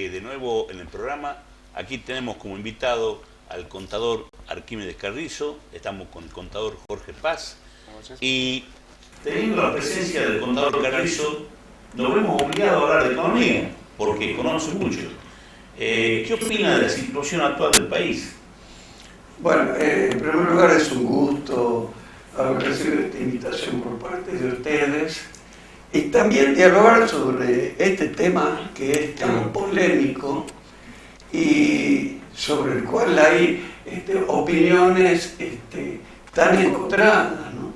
de nuevo en el programa. Aquí tenemos como invitado al contador Arquímedes Carrizo, estamos con el contador Jorge Paz. Y teniendo la presencia del contador Carrizo, nos vemos obligados a hablar de economía, porque conoce mucho. ¿Qué opina de la situación actual del país? Bueno, en primer lugar es un gusto haber recibido esta invitación por parte de ustedes y también dialogar sobre este tema que es tan polémico y sobre el cual hay opiniones tan encontradas, ¿no?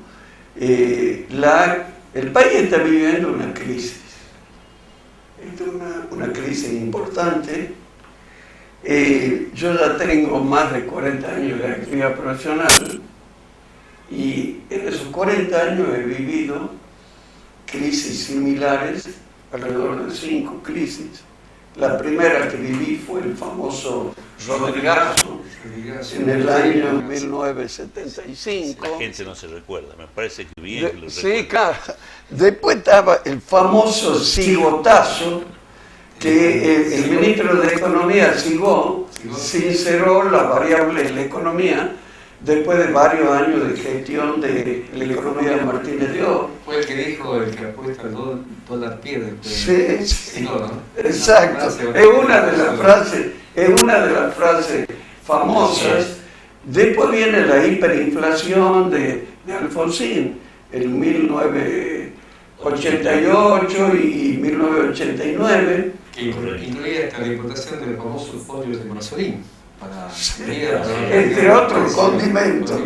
El país está viviendo una crisis, una crisis importante. Yo ya tengo más de 40 años de actividad profesional y en esos 40 años he vivido crisis similares, alrededor de 5 crisis. La primera que viví fue el famoso Rodrigazo en el año 1975. La gente no se recuerda, me parece que bien que lo recuerda. Sí, claro. Después estaba el famoso cigotazo, que el ministro de Economía, Sigó, sinceró las variables de la economía después de varios años de gestión de la economía de Martínez de Oz. Fue el que dijo: el que apuesta al dólar pierde. Sí, sí. No, ¿no? Exacto. Es una de las frases famosas. Después viene la hiperinflación de Alfonsín en 1988 y 1989. Que incluía hasta la importación de los famosos pollos de Marzolín. Entre otros condimentos.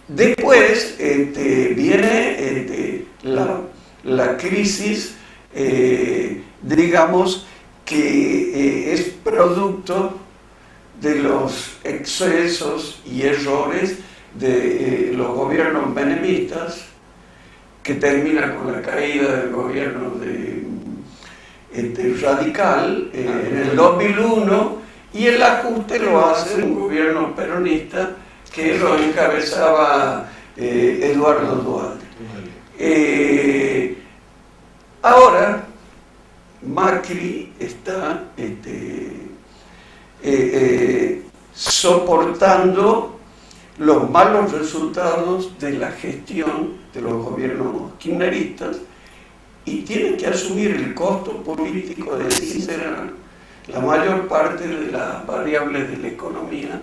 Después viene la crisis, digamos, que es producto de los excesos y errores de los gobiernos menemistas, que termina con la caída del gobierno radical en el 2001, y el ajuste lo hace un gobierno peronista que lo encabezaba Eduardo Duhalde. Ahora Macri está soportando los malos resultados de la gestión de los gobiernos kirchneristas y tiene que asumir el costo político de sincerar la mayor parte de las variables de la economía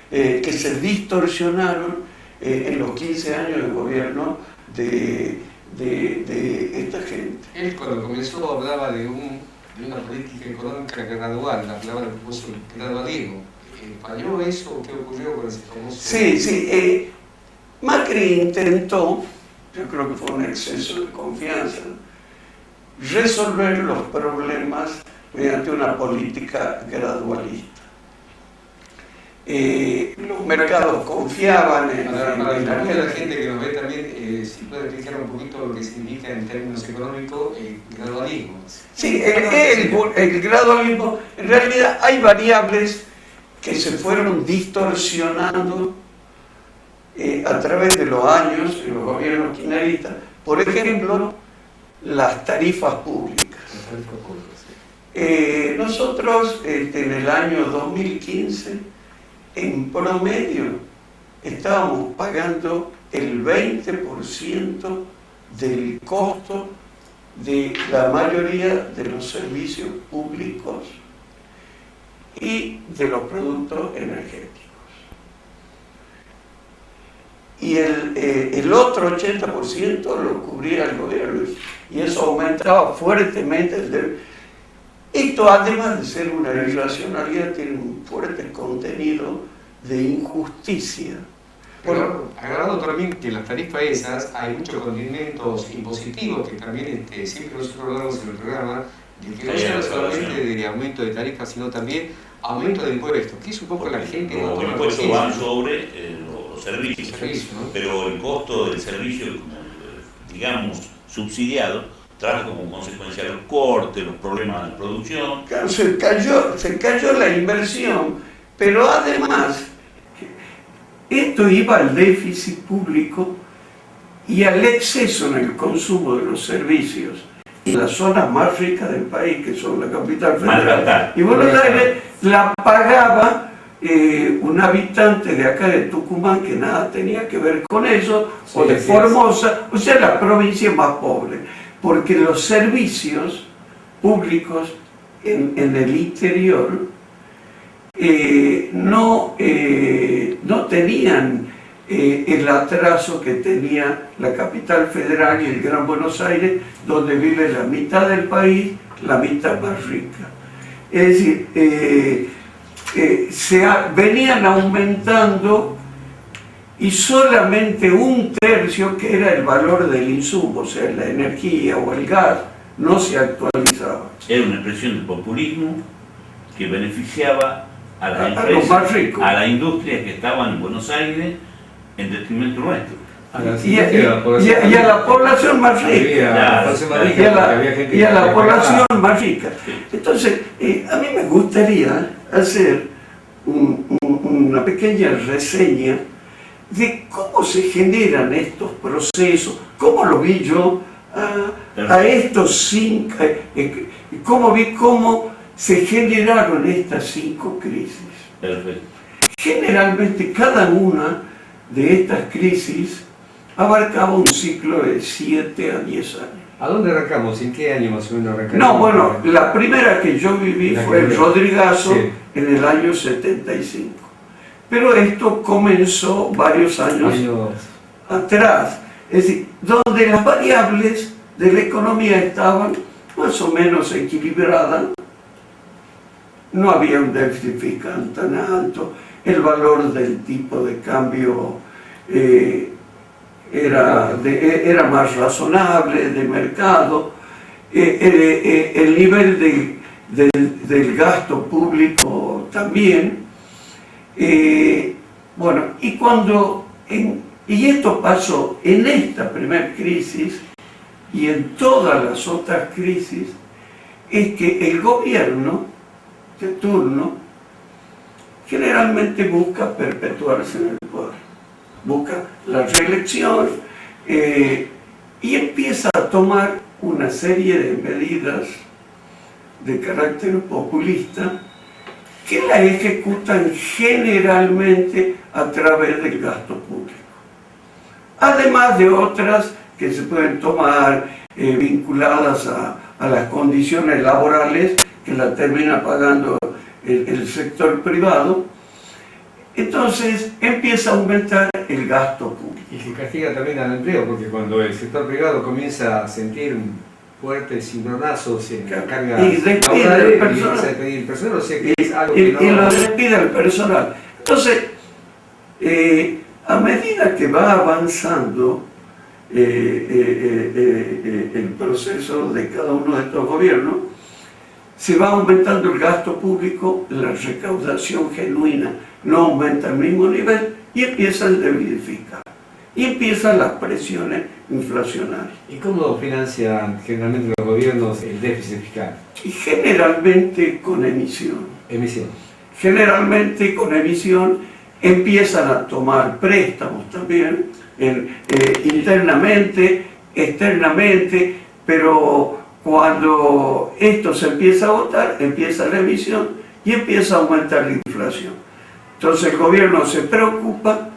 que se distorsionaron en los 15 años de gobierno de esta gente. Él, cuando comenzó, hablaba de una política económica gradual, hablaba del famoso gradualismo. ¿Falló eso? ¿Qué ocurrió con ese famoso? Sí. Macri intentó, yo creo que fue un exceso de confianza, resolver los problemas mediante una política gradualista. Los mercados confiaban en la gente que nos ve también, si puede explicar un poquito lo que significa en términos económicos el gradualismo. Sí, el gradualismo, en realidad hay variables que se fueron distorsionando a través de los años en los gobiernos kirchneristas. Por ejemplo, las tarifas públicas. Nosotros en el año 2015, en promedio, estábamos pagando el 20% del costo de la mayoría de los servicios públicos y de los productos energéticos. Y el otro 80% lo cubría el gobierno, y eso aumentaba fuertemente. Esto, además de ser una irracionalidad, tiene un fuerte contenido de injusticia. Pero agregado también que en las tarifas esas hay muchos condimentos impositivos que también siempre nosotros hablamos en el programa, de que no sea solamente de aumento de tarifas, sino también aumento de impuestos, que es un poco la gente que no los toma impuestos van conciencia. sobre los servicios, ¿no? Pero el costo del servicio, digamos, subsidiado, trae como consecuencia los cortes, los problemas de producción. Claro, se cayó la inversión, pero además esto iba al déficit público y al exceso en el consumo de los servicios. y las zonas más ricas del país, que son la capital federal Maltratar. y Buenos Aires, la pagaba un habitante de acá de Tucumán que nada tenía que ver con eso, Sí, o de sí, Formosa, o sea, la provincia más pobre, porque los servicios públicos en el interior no tenían el atraso que tenía la capital federal y el Gran Buenos Aires, donde vive la mitad del país, la mitad más rica. Es decir, venían aumentando y solamente un tercio, que era el valor del insumo, o sea, la energía o el gas, no se actualizaba. Era una expresión de populismo que beneficiaba a las A empresas, los más ricos. a la industria que estaban en Buenos Aires en detrimento nuestro. Y a la población más rica. Y a la población más rica. Entonces, a mí me gustaría hacer una pequeña reseña de cómo se generan estos procesos, cómo lo vi yo a estos 5, cómo vi cómo se generaron estas 5 crisis. Perfecto. Generalmente cada una de estas crisis abarcaba un ciclo de 7 a 10 años. ¿A dónde arrancamos? ¿En qué año más o menos arrancamos? No, bueno, la primera que yo viví fue el Rodrigazo, sí, en el año 75. Pero esto comenzó varios años atrás. Es decir, donde las variables de la economía estaban más o menos equilibradas, no había un déficit fiscal tan alto, el valor del tipo de cambio era más razonable, de mercado, el nivel del gasto público también. Bueno, y esto pasó en esta primera crisis y en todas las otras crisis, es que el gobierno de turno generalmente busca perpetuarse en el poder, busca la reelección y empieza a tomar una serie de medidas de carácter populista que la ejecutan generalmente a través del gasto público. Además de otras que se pueden tomar vinculadas a las condiciones laborales que la termina pagando el sector privado. Entonces empieza a aumentar el gasto público. Y se castiga también al empleo, porque cuando el sector privado comienza a sentir fuertes cimbronazos en la carga y despide al personal, o sea que es algo que no... y lo despide al personal. Entonces, a medida que va avanzando el proceso de cada uno de estos gobiernos, se va aumentando el gasto público, la recaudación genuina no aumenta al mismo nivel y empieza el debilificar. Y empiezan las presiones inflacionarias. ¿Y cómo financian generalmente los gobiernos el déficit fiscal? Y generalmente con emisión. Emisión. Generalmente con emisión empiezan a tomar préstamos también, internamente, externamente, pero cuando esto se empieza a agotar, empieza la emisión y empieza a aumentar la inflación. Entonces el gobierno se preocupa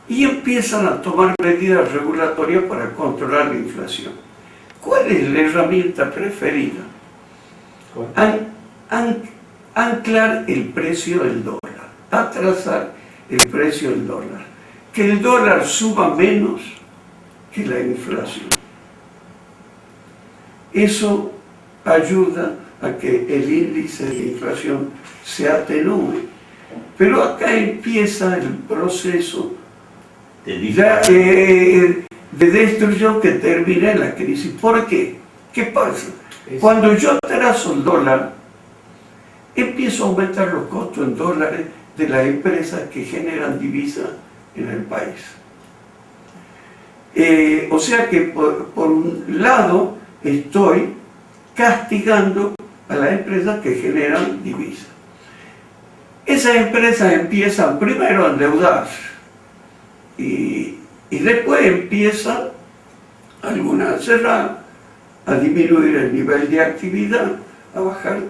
y empiezan a tomar medidas regulatorias para controlar la inflación. ¿Cuál es la herramienta preferida? Anclar el precio del dólar, atrasar el precio del dólar, que el dólar suba menos que la inflación. Eso ayuda a que el índice de inflación se atenúe. Pero acá empieza el proceso de destrucción que termina en la crisis. ¿Por qué? ¿Qué pasa? Cuando yo atraso el dólar, empiezo a aumentar los costos en dólares de las empresas que generan divisas en el país. O sea que por un lado estoy castigando a las empresas que generan divisas. Esas empresas empiezan primero a endeudarse y después empiezan algunas a cerrar, a disminuir el nivel de actividad, a bajar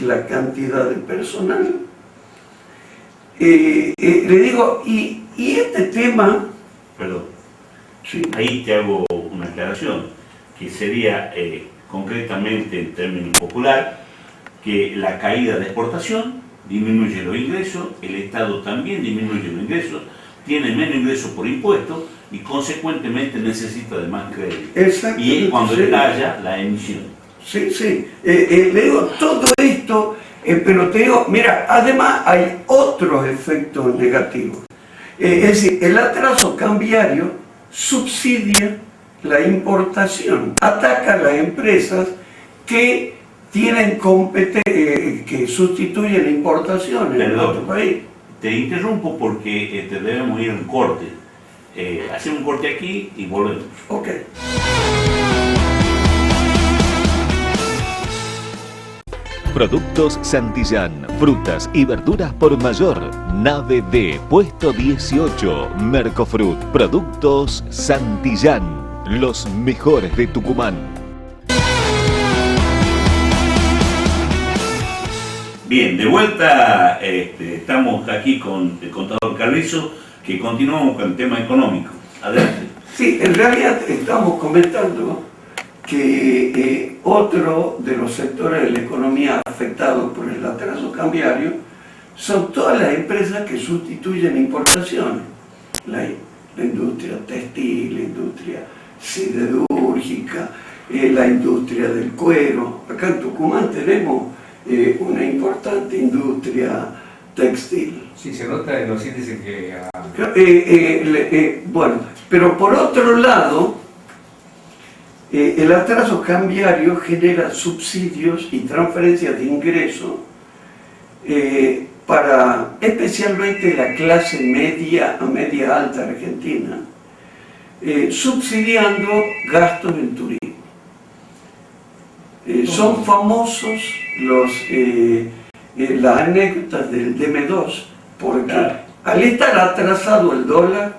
la cantidad de personal. Le digo, y este tema... Perdón, Sí. ahí te hago una aclaración, que sería concretamente en términos popular, que la caída de exportación disminuye los ingresos, el Estado también disminuye los ingresos, tiene menos ingresos por impuestos y consecuentemente necesita de más crédito. Y es cuando estalla la emisión. Sí, sí. Le digo, todo esto, pero te digo, mira, además hay otros efectos negativos. Es decir, el atraso cambiario subsidia la importación, ataca a las empresas que tienen que sustituyen importaciones en otro país. Te interrumpo porque debemos ir a un corte. Hacemos un corte aquí y volvemos. Ok. Productos Santillán, frutas y verduras por mayor. Nave D, puesto 18, Mercofruit. Productos Santillán, los mejores de Tucumán. Bien, de vuelta estamos aquí con el contador Carrizo, que continuamos con el tema económico. Adelante. Sí, en realidad estamos comentando que otro de los sectores de la economía afectados por el atraso cambiario son todas las empresas que sustituyen importaciones. La industria textil, la industria siderúrgica, la industria del cuero. Acá en Tucumán tenemos una importante industria textil. Sí, se nota en los índices que... Bueno, pero por otro lado, el atraso cambiario genera subsidios y transferencias de ingresos para especialmente la clase media a media alta argentina, subsidiando gastos en turismo. Son famosos las anécdotas del DM2, porque al estar atrasado el dólar,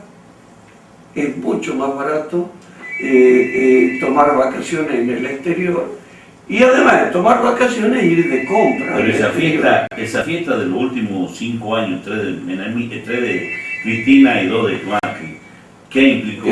es mucho más barato tomar vacaciones en el exterior y además de tomar vacaciones ir de compra. Pero esa fiesta de los últimos 5 años, 3 de Cristina y 2 de Macri, ¿qué implicó?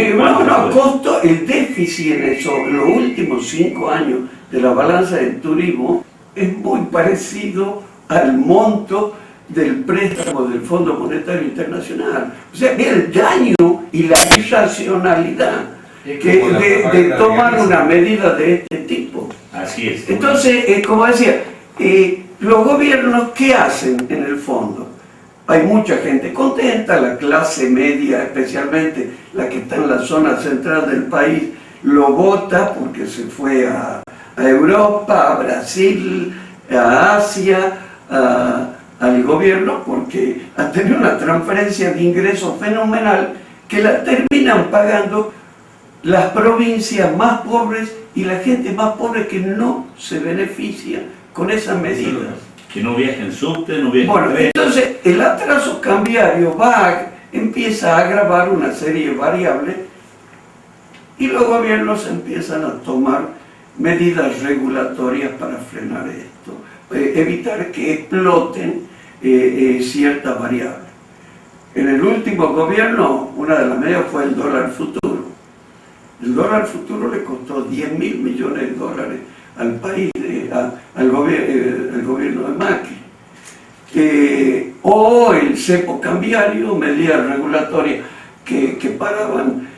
Costó el déficit en eso, los últimos 5 años de la balanza del turismo es muy parecido al monto del préstamo del Fondo Monetario Internacional. O sea, ve el daño y la irracionalidad de tomar una medida de este tipo. Así es. Entonces, como decía, los gobiernos, ¿qué hacen en el fondo? Hay mucha gente contenta, la clase media, especialmente la que está en la zona central del país, lo vota porque se fue a Europa, a Brasil, a Asia, al gobierno, porque ha tenido una transferencia de ingresos fenomenal que la terminan pagando las provincias más pobres y la gente más pobre que no se beneficia con esas medidas. Que no viajen en subte, no viajen. Bueno, entonces el atraso cambiario empieza a agravar una serie de variables y los gobiernos empiezan a tomar medidas regulatorias para frenar esto, evitar que exploten ciertas variables. En el último gobierno, una de las medidas fue el dólar futuro. El dólar futuro le costó 10.000 millones de dólares al país, al gobierno de Macri. O el cepo cambiario, medidas regulatorias que paraban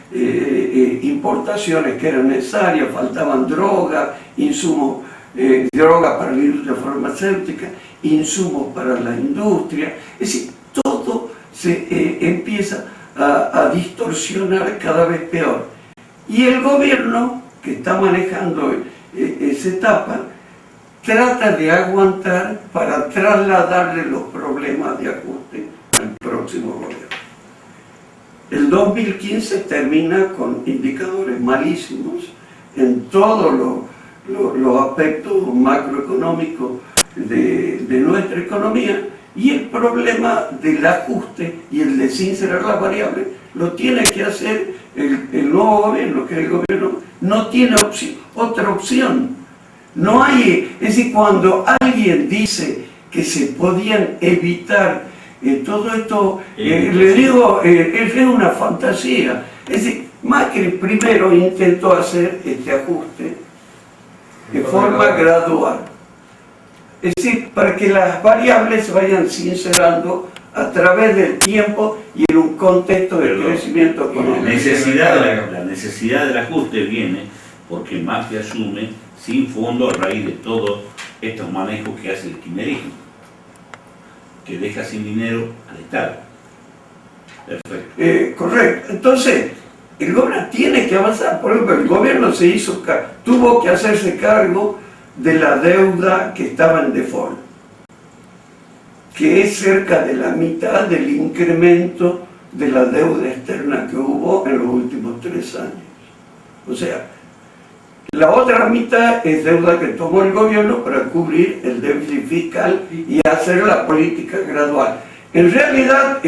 importaciones que eran necesarias, faltaban drogas, insumos, droga para la industria farmacéutica, insumos para la industria. Es decir, todo se empieza a distorsionar cada vez peor. Y el gobierno que está manejando esa etapa trata de aguantar para trasladarle los problemas de ajuste al próximo gobierno. El 2015 termina con indicadores malísimos en todos los aspectos macroeconómicos de nuestra economía Y el problema del ajuste y el de sincerar las variables lo tiene que hacer el nuevo gobierno, que el gobierno no tiene otra opción. No hay, es decir, cuando alguien dice que se podían evitar todo esto, le digo, es una fantasía. Es decir, Macri primero intentó hacer este ajuste de forma gradual. Es decir, para que las variables se vayan sincerando a través del tiempo y en un contexto de crecimiento económico. La necesidad del ajuste viene porque Macri asume sin fondo a raíz de todos estos manejos que hace el kirchnerismo, que deja sin dinero al Estado. Perfecto. Correcto. Entonces, el gobierno tiene que avanzar. Por ejemplo, el gobierno tuvo que hacerse cargo de la deuda que estaba en default, que es cerca de la mitad del incremento de la deuda externa que hubo en los últimos 3 años. O sea, la otra mitad es deuda que tomó el gobierno para cubrir el déficit fiscal y hacer la política gradual. En realidad,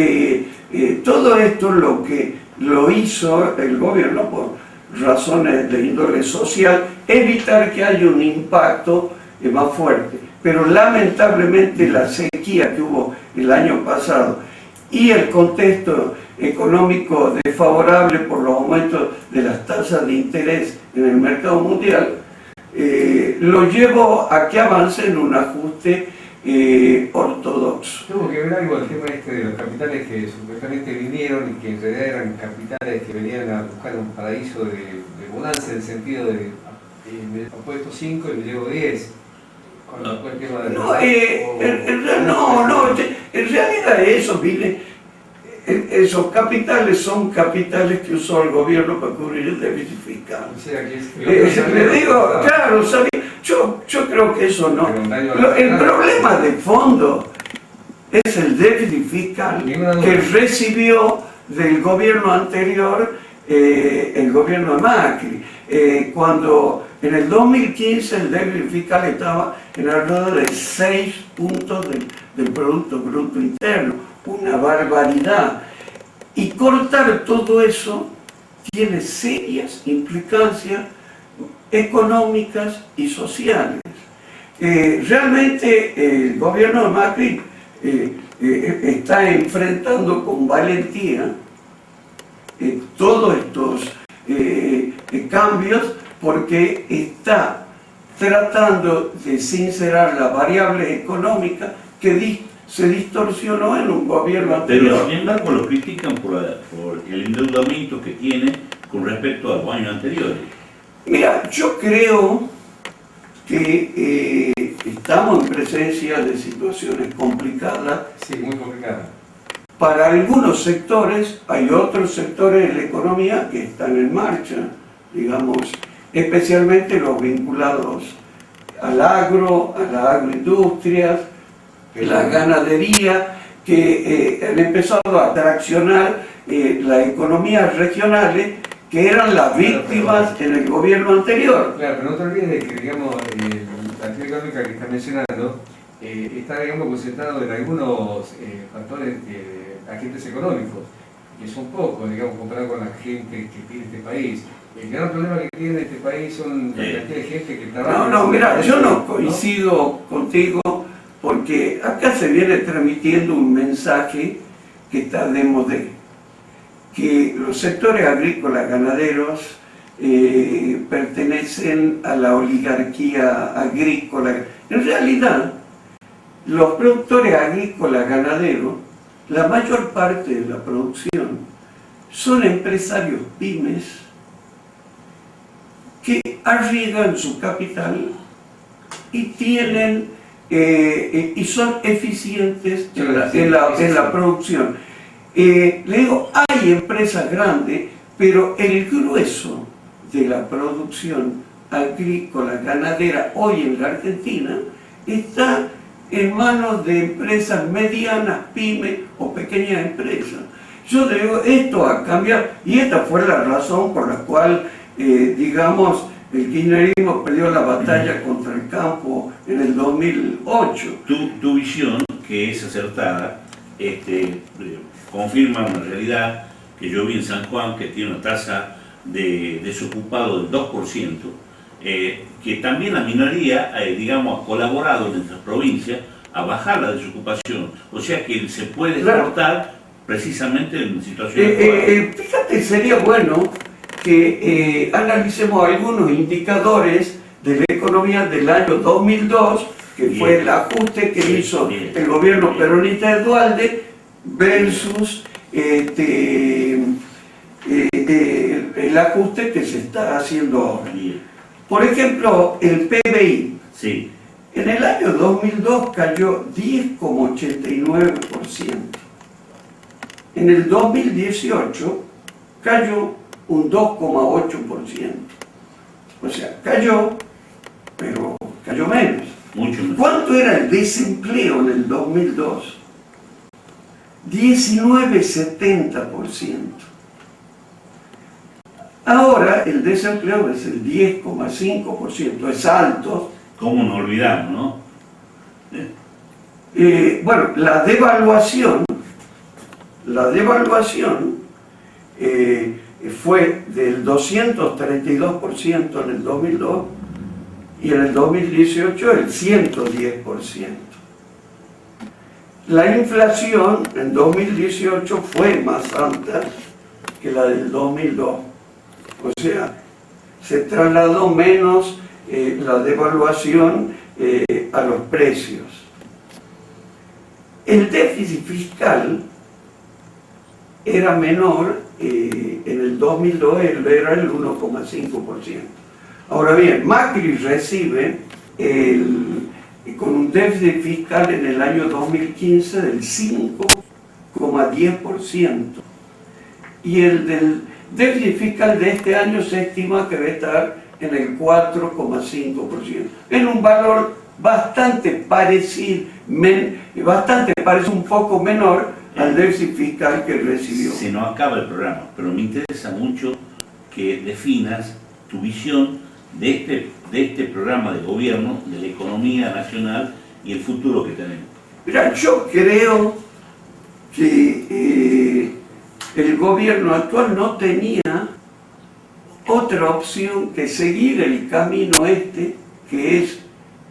todo esto lo hizo el gobierno por razones de índole social, evitar que haya un impacto más fuerte. Pero lamentablemente la sequía que hubo el año pasado y el contexto económico desfavorable por los aumentos de las tasas de interés en el mercado mundial, lo llevó a que avance en un ajuste ortodoxo. Tuvo que ver algo el tema de los capitales que supuestamente vinieron y que en realidad eran capitales que venían a buscar un paraíso de bonanza en el sentido de me he puesto 5 y me llevo 10. En realidad esos capitales son capitales que usó el gobierno para cubrir el déficit fiscal. O sea, que le digo, claro, yo creo que eso no. El problema de fondo es el déficit fiscal que recibió del gobierno anterior, el gobierno de Macri. Cuando en el 2015 el déficit fiscal estaba en alrededor de 6 puntos del Producto Bruto Interno, una barbaridad. Y cortar todo eso tiene serias implicancias económicas y sociales. Realmente el gobierno de Macri está enfrentando con valentía todos estos cambios porque está tratando de sincerar las variables económicas que se distorsionó en un gobierno anterior. Pero sin embargo lo critican por el endeudamiento que tiene con respecto a los años anteriores. Mira, yo creo que estamos en presencia de situaciones complicadas. Sí, muy complicadas. Para algunos sectores, hay otros sectores de la economía que están en marcha, digamos, especialmente los vinculados al agro, a la agroindustria, la ganadería, que han empezado a traccionar las economías regionales que eran las víctimas en el gobierno anterior. Claro, pero no te olvides de que, digamos, la actividad económica que estás mencionando está, digamos, concentrado en algunos factores, agentes económicos, que son pocos, digamos, comparado con la gente que tiene este país. El gran problema que tiene este país son la cantidad de gente que trabaja... No, mira, yo no coincido contigo porque acá se viene transmitiendo un mensaje que está de modé, que los sectores agrícolas ganaderos pertenecen a la oligarquía agrícola. En realidad, los productores agrícolas ganaderos, la mayor parte de la producción, son empresarios pymes que arriesgan su capital y tienen y son eficientes en la producción. Le digo, hay empresas grandes, pero el grueso de la producción agrícola, ganadera, hoy en la Argentina, está en manos de empresas medianas, pymes o pequeñas empresas. Yo digo, esto ha cambiado, y esta fue la razón por la cual, digamos, el kirchnerismo perdió la batalla contra el campo en el 2008. Tu visión, que es acertada, confirma una realidad que yo vi en San Juan, que tiene una tasa de desocupado del 2%, que también la minoría, digamos, ha colaborado en nuestras provincias a bajar la desocupación. O sea que se puede exportar precisamente en situaciones fíjate, sería bueno que analicemos algunos indicadores de la economía del año 2002, que fue el ajuste que hizo el gobierno peronista de Duhalde, versus el ajuste que se está haciendo ahora. Por ejemplo, el PBI. Sí. En el año 2002 cayó 10,89%. En el 2018 cayó un 2,8%. O sea, cayó, pero cayó menos. Mucho menos. ¿Cuánto era el desempleo en el 2002? 19,70%. Ahora el desempleo es el 10,5%, es alto. ¿Cómo no olvidamos, no? Bueno, la devaluación fue del 232% en el 2002 y en el 2018 el 110%. La inflación en 2018 fue más alta que la del 2002. O sea, se trasladó menos la devaluación a los precios. El déficit fiscal era menor, en el 2002 era el 1,5%. Ahora bien, Macri recibe con un déficit fiscal en el año 2015 del 5,10%, y el del déficit fiscal de este año se estima que debe estar en el 4,5%, en un valor bastante parecido, un poco menor al déficit fiscal que recibió. Se nos acaba el programa, pero me interesa mucho que definas tu visión de este programa de gobierno, de la economía nacional y el futuro que tenemos. Mira, yo creo que el gobierno actual no tenía otra opción que seguir el camino que es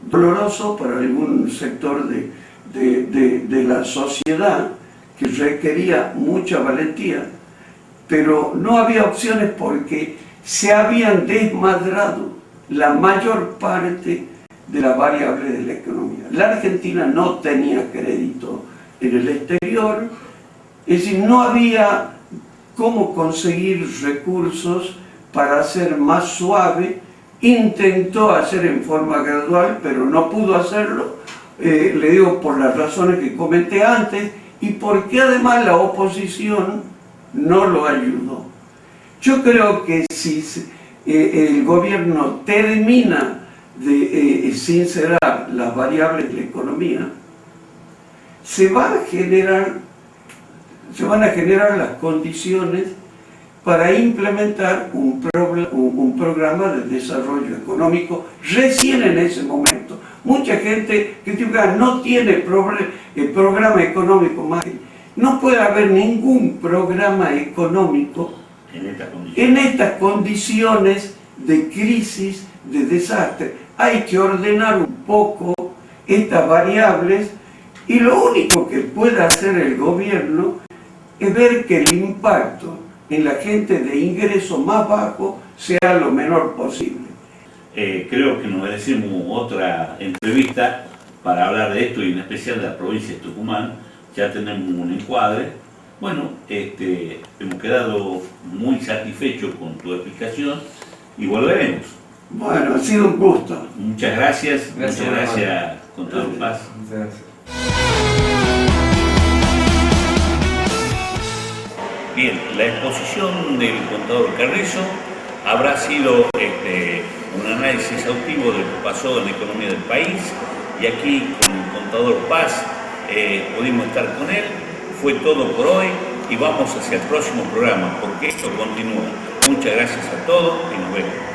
doloroso para algún sector de la sociedad, que requería mucha valentía, pero no había opciones porque se habían desmadrado la mayor parte de las variables de la economía. La Argentina no tenía crédito en el exterior, es decir, no había cómo conseguir recursos para hacer más suave. Intentó hacer en forma gradual, pero no pudo hacerlo, le digo, por las razones que comenté antes, y porque además la oposición no lo ayudó. Yo creo que si el gobierno termina de sincerar las variables de la economía, se van a generar las condiciones para implementar un programa de desarrollo económico recién en ese momento. Mucha gente que no tiene programa económico más. No puede haber ningún programa económico en estas condiciones de crisis, de desastre. Hay que ordenar un poco estas variables, y lo único que puede hacer el gobierno es ver que el impacto en la gente de ingreso más bajo sea lo menor posible. Creo que nos merecemos otra entrevista para hablar de esto, y en especial de la provincia de Tucumán. Ya tenemos un encuadre. Bueno, hemos quedado muy satisfechos con tu explicación y volveremos. Bueno, ha sido un gusto. Muchas gracias. Muchas gracias, contador Paz. Muchas gracias. Bien, la exposición del contador Carrizo habrá sido un análisis exhaustivo de lo que pasó en la economía del país, y aquí con el contador Paz pudimos estar con él. Fue todo por hoy y vamos hacia el próximo programa, porque esto continúa. Muchas gracias a todos y nos vemos.